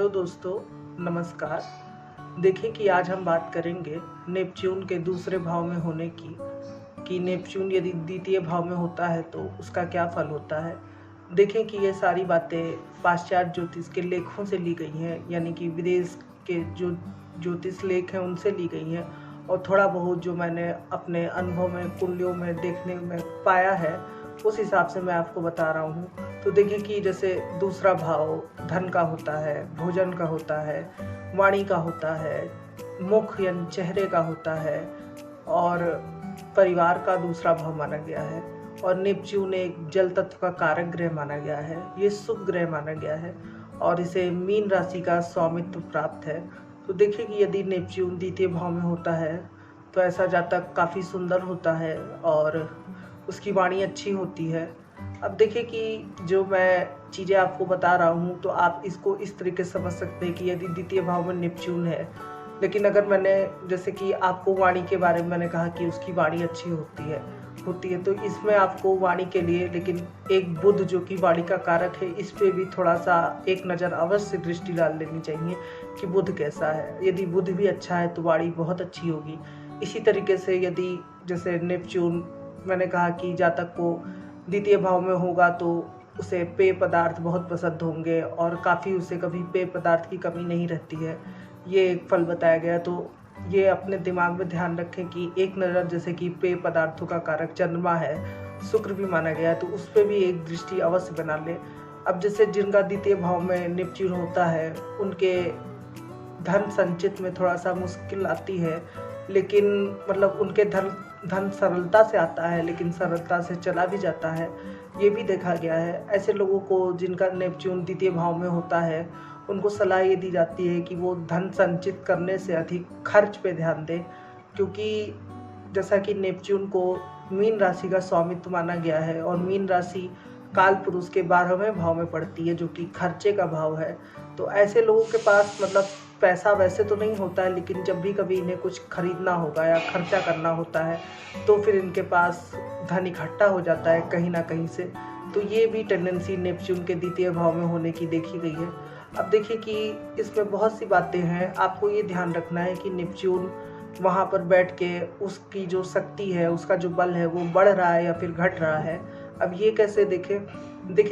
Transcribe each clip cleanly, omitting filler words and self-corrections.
Hello दोस्तों, नमस्कार। देखें कि आज हम बात करेंगे नेपच्यून के दूसरे भाव में होने की, कि नेपच्यून यदि द्वितीय भाव में होता है तो उसका क्या फल होता है। देखें कि ये सारी बातें पाश्चात्य ज्योतिष के लेखों से ली गई हैं, यानी कि विदेश के जो ज्योतिष लेख हैं उनसे ली गई हैं, और थोड़ा बहुत जो मैंने अपने अनुभव में कुंडलियों में देखने में पाया है उस हिसाब से मैं आपको बता रहा हूँ। तो देखिए कि जैसे दूसरा भाव धन का होता है, भोजन का होता है, वाणी का होता है, मुख यानी चेहरे का होता है, और परिवार का दूसरा भाव माना गया है। और नेपच्यून एक जल तत्व का कारक ग्रह माना गया है, ये शुभ ग्रह माना गया है और इसे मीन राशि का स्वामित्व प्राप्त है। तो देखिए कि यदि नेपच्यून द्वितीय भाव में होता है तो ऐसा जातक काफ़ी सुंदर होता है और उसकी वाणी अच्छी होती है। अब देखिए कि जो मैं चीज़ें आपको बता रहा हूँ तो आप इसको इस तरीके से समझ सकते हैं कि यदि द्वितीय भाव में नेपच्यून है, लेकिन अगर मैंने जैसे कि आपको वाणी के बारे में मैंने कहा कि उसकी वाणी अच्छी होती है तो इसमें आपको वाणी के लिए लेकिन एक बुध जो कि वाणी का कारक है, इस पे भी थोड़ा सा एक नज़र अवश्य दृष्टि डाल लेनी चाहिए कि बुध कैसा है। यदि बुध भी अच्छा है तो वाणी बहुत अच्छी होगी। इसी तरीके से यदि जैसे नेपच्यून मैंने कहा कि जातक को द्वितीय भाव में होगा तो उसे पेय पदार्थ बहुत पसंद होंगे और काफ़ी उसे कभी पेय पदार्थ की कमी नहीं रहती है, ये एक फल बताया गया। तो ये अपने दिमाग में ध्यान रखें कि एक नज़र जैसे कि पेय पदार्थों का कारक चंद्रमा है, शुक्र भी माना गया है, तो उस पर भी एक दृष्टि अवश्य बना लें। अब जैसे जिनका द्वितीय भाव में नेपच्यून होता है उनके धन संचित में थोड़ा सा मुश्किल आती है, लेकिन मतलब उनके धन सरलता से आता है लेकिन सरलता से चला भी जाता है, ये भी देखा गया है। ऐसे लोगों को जिनका नेपच्यून द्वितीय भाव में होता है उनको सलाह ये दी जाती है कि वो धन संचित करने से अधिक खर्च पे ध्यान दें, क्योंकि जैसा कि नेपच्यून को मीन राशि का स्वामित्व माना गया है और मीन राशि काल पुरुष के 12वें भाव में पड़ती है जो कि खर्चे का भाव है। तो ऐसे लोगों के पास मतलब पैसा वैसे तो नहीं होता है, लेकिन जब भी कभी इन्हें कुछ खरीदना होगा या खर्चा करना होता है तो फिर इनके पास धन इकट्ठा हो जाता है कहीं ना कहीं से। तो ये भी टेंडेंसी नेपच्यून के द्वितीय भाव में होने की देखी गई है। अब देखिए कि इसमें बहुत सी बातें हैं, आपको ये ध्यान रखना है कि नेपच्यून वहाँ पर बैठ के उसकी जो शक्ति है, उसका जो बल है वो बढ़ रहा है या फिर घट रहा है। अब ये कैसे देखें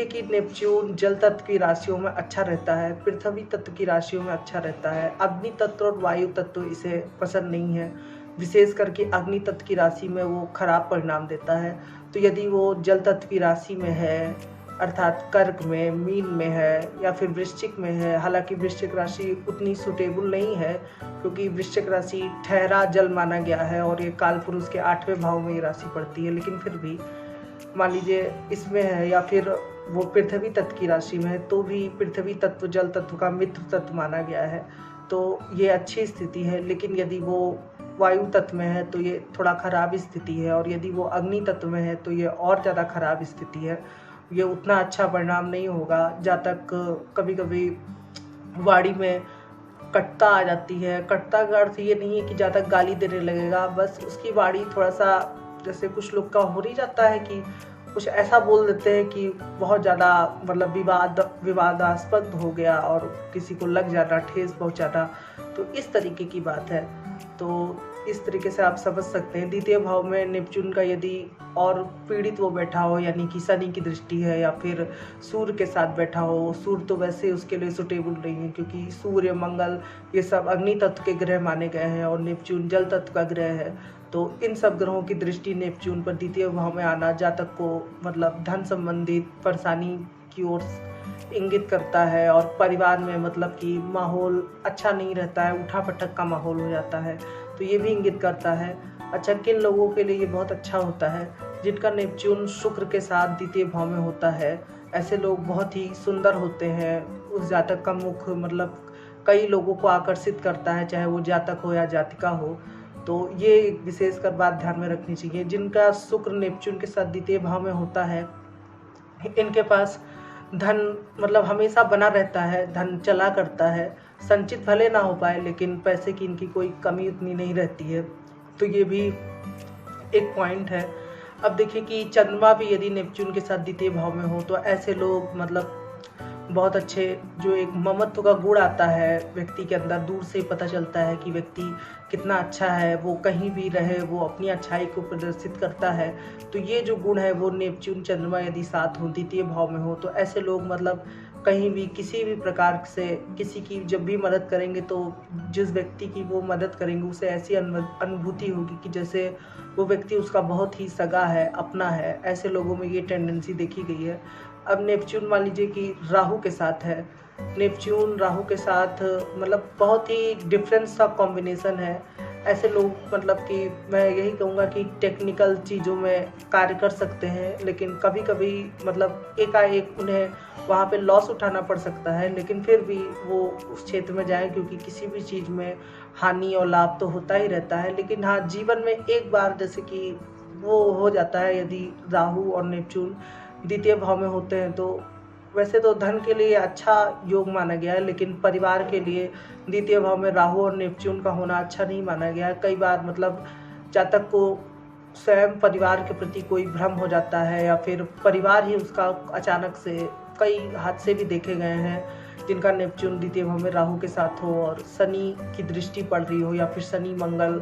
कि नेपच्यून जल तत्व की राशियों में अच्छा रहता है, पृथ्वी तत्व की राशियों में अच्छा रहता है, अग्नि तत्व और वायु तत्व इसे पसंद नहीं है, विशेष करके अग्नि तत्व की राशि में वो खराब परिणाम देता है। तो यदि वो जल तत्व की राशि में है अर्थात कर्क में, मीन में है या फिर वृश्चिक में है, हालांकि वृश्चिक राशि उतनी सुटेबल नहीं है क्योंकि वृश्चिक राशि ठहरा जल माना गया है और ये काल पुरुष के 8वें भाव में ये राशि पड़ती है, लेकिन फिर भी मान लीजिए इसमें है या फिर वो पृथ्वी तत्व की राशि में है तो भी पृथ्वी तत्व जल तत्व का मित्र तत्व माना गया है, तो ये अच्छी स्थिति है। लेकिन यदि वो वायु तत्व में है तो ये थोड़ा खराब स्थिति है, और यदि वो अग्नि तत्व में है तो ये और ज़्यादा खराब स्थिति है, ये उतना अच्छा परिणाम नहीं होगा। जहाँ तक कभी कभी वाणी में कटता आ जाती है, कटता का अर्थ ये नहीं है कि ज़्यादा गाली देने लगेगा, बस उसकी वाणी थोड़ा सा जैसे कुछ लोग का हो ही जाता है कि कुछ ऐसा बोल देते हैं कि बहुत ज़्यादा मतलब विवादास्पद हो गया और किसी को लग जाना, ठेस पहुंचाना, तो इस तरीके की बात है। तो इस तरीके से आप समझ सकते हैं द्वितीय भाव में नेपच्यून का यदि और पीड़ित वो बैठा हो, यानी कि शनि की दृष्टि है या फिर सूर्य के साथ बैठा हो। सूर्य तो वैसे उसके लिए सुटेबल नहीं है क्योंकि सूर्य, मंगल ये सब अग्नि तत्व के ग्रह माने गए हैं और नेपच्यून जल तत्व का ग्रह है। तो इन सब ग्रहों की दृष्टि नेपच्यून पर द्वितीय भाव में आना जातक को मतलब धन संबंधित परेशानी की ओर इंगित करता है और परिवार में मतलब कि माहौल अच्छा नहीं रहता है, उठा पटक का माहौल हो जाता है, तो ये भी इंगित करता है। अच्छा, किन लोगों के लिए ये बहुत अच्छा होता है? जिनका नेपच्यून शुक्र के साथ द्वितीय भाव में होता है, ऐसे लोग बहुत ही सुंदर होते हैं। उस जातक का मुख मतलब कई लोगों को आकर्षित करता है, चाहे वो जातक हो या जातिका हो। तो ये विशेषकर बात ध्यान में रखनी चाहिए। जिनका शुक्र नेपच्यून के साथ द्वितीय भाव में होता है, इनके पास धन मतलब हमेशा बना रहता है, धन चला करता है, संचित भले ना हो पाए लेकिन पैसे की इनकी कोई कमी उतनी नहीं रहती है, तो ये भी एक पॉइंट है। अब देखिए कि चंद्रमा भी यदि नेपच्यून के साथ द्वितीय भाव में हो तो ऐसे लोग मतलब बहुत अच्छे जो एक ममत्व का गुण आता है व्यक्ति के अंदर, दूर से पता चलता है कि व्यक्ति कितना अच्छा है, वो कहीं भी रहे वो अपनी अच्छाई को प्रदर्शित करता है। तो ये जो गुण है वो नेपच्यून चंद्रमा यदि साथ हो, द्वितीय भाव में हो, तो ऐसे लोग मतलब कहीं भी किसी भी प्रकार से किसी की जब भी मदद करेंगे तो जिस व्यक्ति की वो मदद करेंगे उसे ऐसी अनुभूति होगी कि जैसे वो व्यक्ति उसका बहुत ही सगा है, अपना है। ऐसे लोगों में ये टेंडेंसी देखी गई है। अब नेपच्यून मान लीजिए कि राहु के साथ है, नेपच्यून राहु के साथ मतलब बहुत ही डिफरेंट सा कॉम्बिनेशन है। ऐसे लोग मतलब कि मैं यही कहूँगा कि टेक्निकल चीज़ों में कार्य कर सकते हैं, लेकिन कभी कभी मतलब एकाएक उन्हें वहाँ पे लॉस उठाना पड़ सकता है, लेकिन फिर भी वो उस क्षेत्र में जाएं, क्योंकि किसी भी चीज़ में हानि और लाभ तो होता ही रहता है। लेकिन हाँ, जीवन में एक बार जैसे कि वो हो जाता है यदि राहु और नेपच्यून द्वितीय भाव में होते हैं, तो वैसे तो धन के लिए अच्छा योग माना गया है, लेकिन परिवार के लिए द्वितीय भाव में राहु और नेपच्यून का होना अच्छा नहीं माना गया है। कई बार मतलब जातक को स्वयं परिवार के प्रति कोई भ्रम हो जाता है, या फिर परिवार ही उसका अचानक से, कई हादसे भी देखे गए हैं जिनका नेपच्यून द्वितीय भाव में राहु के साथ हो और शनि की दृष्टि पड़ रही हो, या फिर शनि मंगल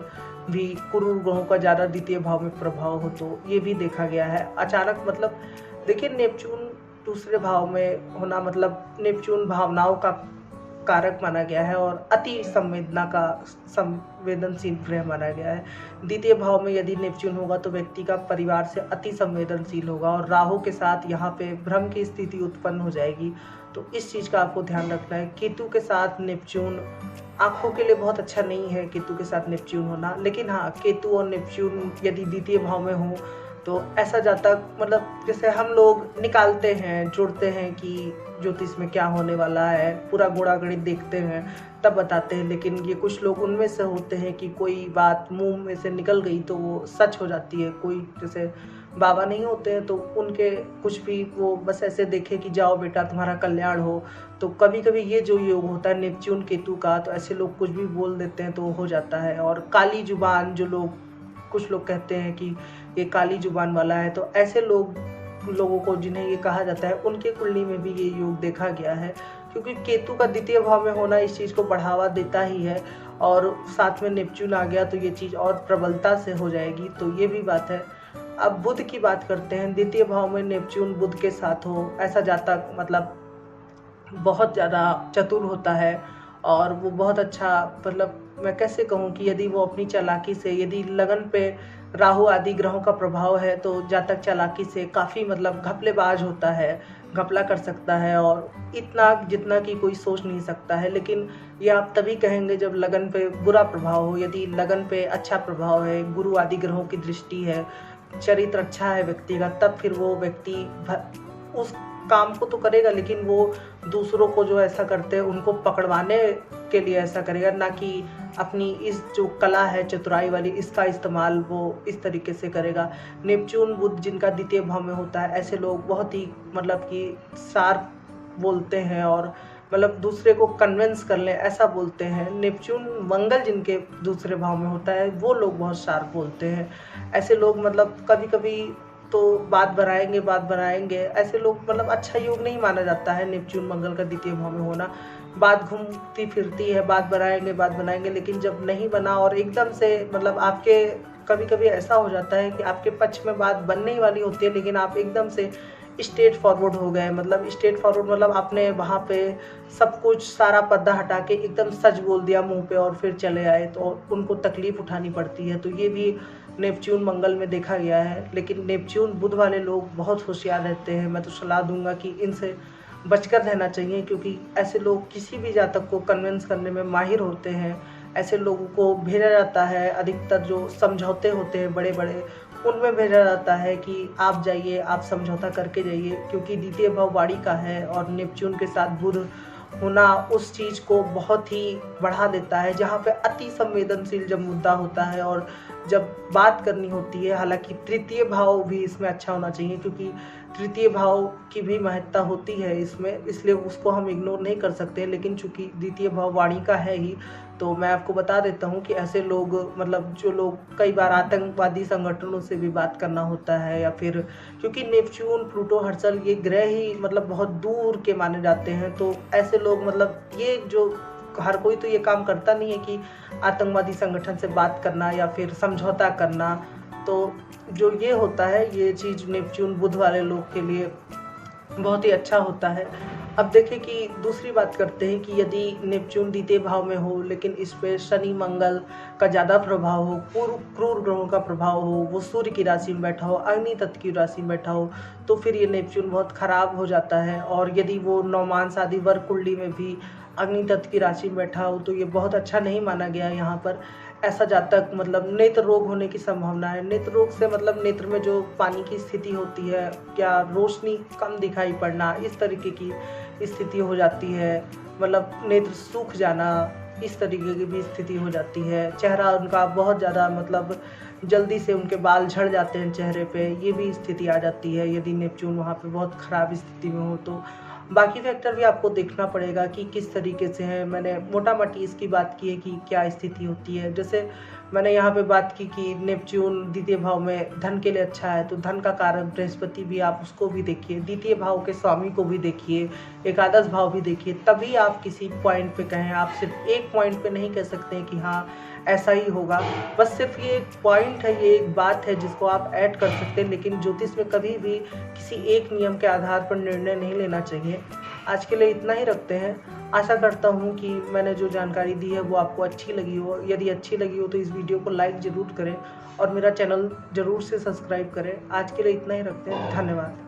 भी क्रूर ग्रहों का ज़्यादा द्वितीय भाव में प्रभाव हो, तो ये भी देखा गया है अचानक। मतलब देखिए, नेपच्यून दूसरे भाव में होना मतलब नेपच्यून भावनाओं का कारक माना गया है और अति संवेदनशील ग्रह माना गया है। द्वितीय भाव में यदि नेपच्यून होगा तो व्यक्ति का परिवार से अति संवेदनशील होगा, और राहु के साथ यहाँ पे भ्रम की स्थिति उत्पन्न हो जाएगी। तो इस चीज़ का आपको ध्यान रखना है। केतु के साथ नेपच्यून आंखों के लिए बहुत अच्छा नहीं है, केतु के साथ नेपच्यून होना। लेकिन हाँ, केतु और नेपच्यून यदि द्वितीय भाव में हो तो ऐसा जातक मतलब जैसे हम लोग निकालते हैं, जोड़ते हैं कि ज्योतिष में क्या होने वाला है, पूरा गुणा गणित देखते हैं तब बताते हैं। लेकिन ये कुछ लोग उनमें से होते हैं कि कोई बात मुंह में से निकल गई तो वो सच हो जाती है। कोई जैसे बाबा नहीं होते हैं तो उनके कुछ भी वो बस ऐसे देखे कि जाओ बेटा तुम्हारा कल्याण हो। तो कभी कभी ये जो योग होता है नेपच्यून केतु का, तो ऐसे लोग कुछ भी बोल देते हैं तो हो जाता है। और काली जुबान जो लोग, कुछ लोग कहते हैं कि ये काली जुबान वाला है, तो ऐसे लोगों को जिन्हें ये कहा जाता है उनके कुंडली में भी ये योग देखा गया है, क्योंकि केतु का द्वितीय भाव में होना इस चीज़ को बढ़ावा देता ही है। और साथ में नेपच्यून आ गया तो ये चीज़ और प्रबलता से हो जाएगी, तो ये भी बात है। अब बुध की बात करते हैं। द्वितीय भाव में नेपच्यून बुध के साथ हो, ऐसा जातक मतलब बहुत ज़्यादा चतुर होता है और वो बहुत अच्छा, मतलब मैं कैसे कहूँ कि यदि वो अपनी चालाकी से, यदि लगन पे राहु आदि ग्रहों का प्रभाव है तो जातक चालाकी से काफ़ी मतलब घपलेबाज होता है, घपला कर सकता है और इतना जितना कि कोई सोच नहीं सकता है। लेकिन ये आप तभी कहेंगे जब लगन पे बुरा प्रभाव हो। यदि लगन पे अच्छा प्रभाव है, गुरु आदि ग्रहों की दृष्टि है, चरित्र अच्छा है व्यक्ति का, तब फिर वो व्यक्ति उस काम को तो करेगा, लेकिन वो दूसरों को जो ऐसा करते हैं उनको पकड़वाने के लिए ऐसा करेगा, ना कि अपनी इस जो कला है चतुराई वाली इसका इस्तेमाल वो इस तरीके से करेगा। नेपच्यून बुध जिनका द्वितीय भाव में होता है, ऐसे लोग बहुत ही मतलब कि शार्प बोलते हैं और मतलब दूसरे को कन्विंस कर लें ऐसा बोलते हैं। नेपच्यून मंगल जिनके दूसरे भाव में होता है वो लोग बहुत शार्प बोलते हैं। ऐसे लोग मतलब कभी कभी तो बात बनाएंगे। ऐसे लोग मतलब अच्छा योग नहीं माना जाता है नेपच्यून मंगल का द्वितीय भाव में होना। बात घूमती फिरती है, बात बनाएंगे, लेकिन जब नहीं बना और एकदम से मतलब आपके कभी कभी ऐसा हो जाता है कि आपके पक्ष में बात बनने ही वाली होती है, लेकिन आप एकदम से स्ट्रेट फॉरवर्ड हो गए। मतलब स्ट्रेट फॉरवर्ड मतलब आपने वहाँ पे सब कुछ सारा पर्दा हटा के एकदम सच बोल दिया मुंह पे और फिर चले आए, तो उनको तकलीफ उठानी पड़ती है। तो ये भी नेपच्यून मंगल में देखा गया है। लेकिन नेपच्यून बुध वाले लोग बहुत होशियार रहते हैं। मैं तो सलाह दूंगा कि इनसे बचकर रहना चाहिए, क्योंकि ऐसे लोग किसी भी जातक को कन्विंस करने में माहिर होते हैं। ऐसे लोगों को भेजा जाता है, अधिकतर जो समझौते होते हैं बड़े बड़े, उनमें भेजा जाता है कि आप जाइए, आप समझौता करके जाइए, क्योंकि द्वितीय भाव वाणी का है और नेपच्यून के साथ बुध होना उस चीज़ को बहुत ही बढ़ा देता है। जहाँ पे अति संवेदनशील जब मुद्दा होता है और जब बात करनी होती है, हालांकि तृतीय भाव भी इसमें अच्छा होना चाहिए क्योंकि तृतीय भाव की भी महत्ता होती है इसमें, इसलिए उसको हम इग्नोर नहीं कर सकते। लेकिन चूंकि द्वितीय भाव वाणी का है ही, तो मैं आपको बता देता हूँ कि ऐसे लोग मतलब जो लोग कई बार आतंकवादी संगठनों से भी बात करना होता है, या फिर क्योंकि नेपच्यून, प्लूटो, हर्षल ये ग्रह ही मतलब बहुत दूर के माने जाते हैं, तो ऐसे लोग मतलब ये जो हर कोई तो ये काम करता नहीं है कि आतंकवादी संगठन से बात करना या फिर समझौता करना। तो जो ये होता है, ये चीज़ नेपच्यून बुध वाले लोग के लिए बहुत ही अच्छा होता है। अब देखें कि दूसरी बात करते हैं कि यदि नेपच्यून द्वितीय भाव में हो लेकिन इस पे शनि मंगल का ज़्यादा प्रभाव हो, क्रूर ग्रहों का प्रभाव हो, वो सूर्य की राशि में बैठा हो, अग्नि तत्व की राशि में बैठा हो, तो फिर ये नेपच्यून बहुत खराब हो जाता है। और यदि वो नवमांस आदि वर्ग कुंडली में भी अग्नि तत्व की राशि में बैठा हो तो ये बहुत अच्छा नहीं माना गया यहाँ पर। ऐसा जातक मतलब नेत्र रोग होने की संभावना है। नेत्र रोग से मतलब नेत्र में जो पानी की स्थिति होती है, क्या रोशनी कम दिखाई पड़ना, इस तरीके की स्थिति हो जाती है। मतलब नेत्र सूख जाना, इस तरीके की भी स्थिति हो जाती है। चेहरा उनका बहुत ज़्यादा मतलब जल्दी से उनके बाल झड़ जाते हैं चेहरे पे, ये भी स्थिति आ जाती है यदि नेपच्यून वहाँ पे बहुत ख़राब स्थिति में हो तो। बाकी फैक्टर भी आपको देखना पड़ेगा कि किस तरीके से है। मैंने मोटा मोटी इसकी बात की है कि क्या स्थिति होती है। जैसे मैंने यहाँ पे बात की कि नेपच्यून द्वितीय भाव में धन के लिए अच्छा है, तो धन का कारक बृहस्पति भी, आप उसको भी देखिए, द्वितीय भाव के स्वामी को भी देखिए, एकादश भाव भी देखिए, तभी आप किसी पॉइंट पे कहें। आप सिर्फ एक पॉइंट पे नहीं कह सकते हैं कि हाँ ऐसा ही होगा। बस सिर्फ ये एक पॉइंट है, ये एक बात है जिसको आप ऐड कर सकते हैं, लेकिन ज्योतिष में कभी भी किसी एक नियम के आधार पर निर्णय नहीं लेना चाहिए। आज के लिए इतना ही रखते हैं। आशा करता हूँ कि मैंने जो जानकारी दी है वो आपको अच्छी लगी हो। यदि अच्छी लगी हो तो इस वीडियो को लाइक ज़रूर करें और मेरा चैनल ज़रूर से सब्सक्राइब करें। आज के लिए इतना ही रखते हैं। धन्यवाद।